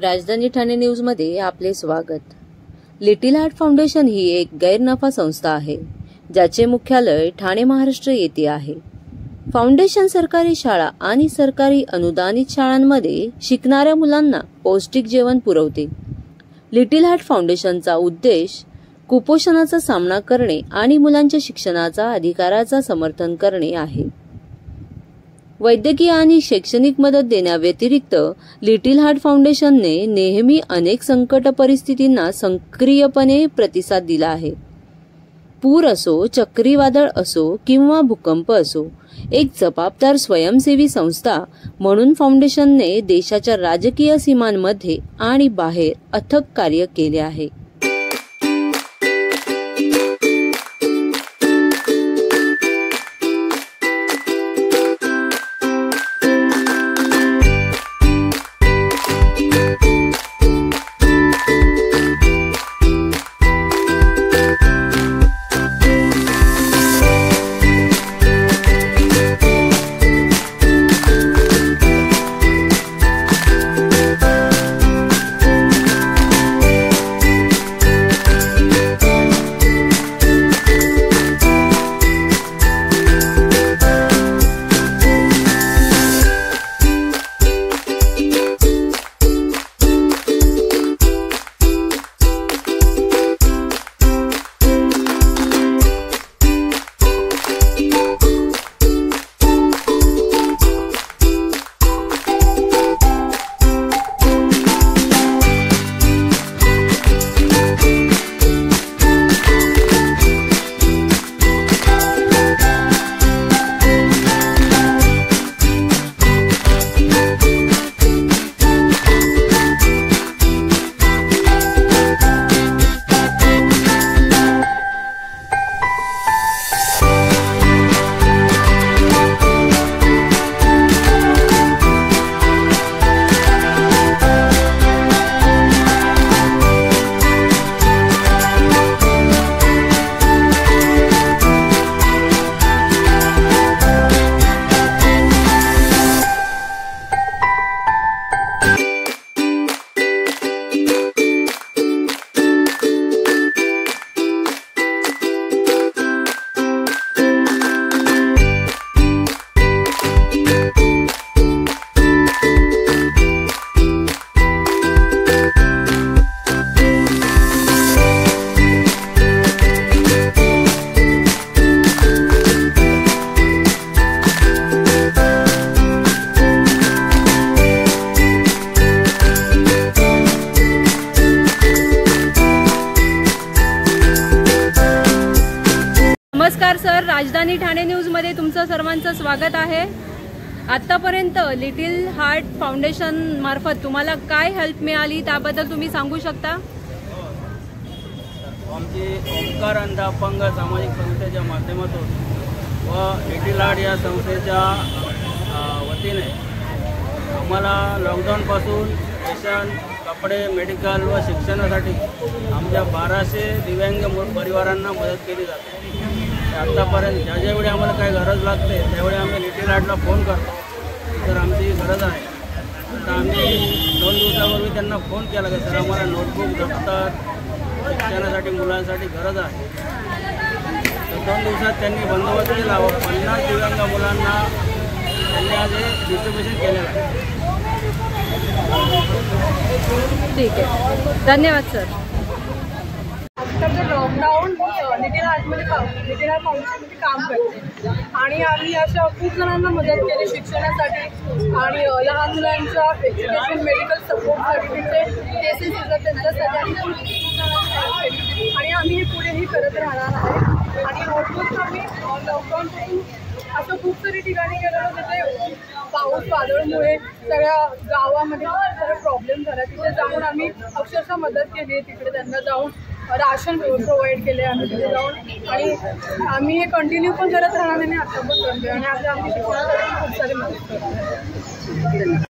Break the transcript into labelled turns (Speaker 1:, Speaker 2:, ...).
Speaker 1: राजधानी ठाणे न्यूजमध्ये आपले स्वागत। लिटिल हार्ट फाउंडेशन ही एक गैरनफा संस्था आहे, ज्याचे मुख्यालय ठाणे महाराष्ट्र येथे आहे। फाउंडेशन सरकारी शाळा आणि सरकारी अनुदानित शाळांमध्ये शिकणाऱ्या मुलांना पौष्टिक जेवण पुरवते। लिटिल हार्ट फाउंडेशनचा उद्देश कुपोषणाचा सामना करणे आणि मुलांच्या शिक्षणाचा अधिकाराचा समर्थन करणे आहे। वैद्यकीय आणि शैक्षणिक मदत देण्याव्यतिरिक्त लिटिल हार्ट फाउंडेशनने नेहमी अनेक संकट परिस्थितींना सक्रियपणे प्रतिसाद दिला आहे। पूर असो, चक्रीवादळ असो किंवा भूकंप असो, एक जबाबदार स्वयंसेवी संस्था म्हणून फाउंडेशनने देशाच्या राजकीय सीमांमध्ये आणि बाहेर अथक कार्य केले आहे।
Speaker 2: नमस्कार सर, राजधानी ठाणे न्यूज मध्ये तुमचं सर्वांचं स्वागत आहे। आतापर्यंत लिटिल हार्ट फाउंडेशन मार्फत तुम्हाला काय हेल्प मिळाली त्याबद्दल तुम्ही सांगू शकता?
Speaker 3: आमची ओंकार अंध अपंग सामाजिक संस्थेच्या माध्यमातून व लिटिल हार्ट या संस्थेच्या वतीने आम्हाला लॉकडाऊनपासून रेशन, कपडे, मेडिकल व शिक्षणासाठी आमच्या 1200 दिव्यांग परिवारांना मदत केली जाते। आतापर्यंत ज्यावेळी आम्हाला काही गरज लागते त्यावेळी आम्ही लिटिल हार्टला फोन करतो, तर आमची गरज आहे। आता आम्ही 2 दिवसापूर्वी त्यांना फोन केला की सर आम्हाला नोटबुक, दप्तर, शिक्षणासाठी मुलांसाठी गरज आहे। तर 2 दिवसात त्यांनी बंदोबस्त केला व 50 दिव्यांग मुलांना त्यांनी आज हे डिस्ट्रीब्युशन केलेलं आहे।
Speaker 2: ठीक आहे, धन्यवाद sir.
Speaker 4: After lockdown little heart फाउंडेशनमध्ये काम करते आणि आम्ही अशा खूप जणांना मदत केली शिक्षणासाठी आणि लहान मुलांच्या एज्युकेशन, मेडिकल सपोर्टसाठी, त्यांचे केसेस येतात त्यांच्यासाठी आणि आम्ही हे पुढेही करत राहणार आहे। आणि ऑलमोस्ट आम्ही लॉकडाऊनपासून असं खूप सारी ठिकाणी गेलेलो जिथे पाऊस वादळमुळे सगळ्या गावामध्ये सगळं प्रॉब्लेम झाला, तिथे जाऊन आम्ही अक्षरशः मदत केली आहे। तिकडे त्यांना जाऊन राशन प्रोव्हाइड केले आम्ही तिथे जाऊन आणि आम्ही हे कंटिन्यू पण करत राहणार आणि आता पण करतोय आणि आता आम्ही शिक्षणासाठी खूप सारी मदत करतो।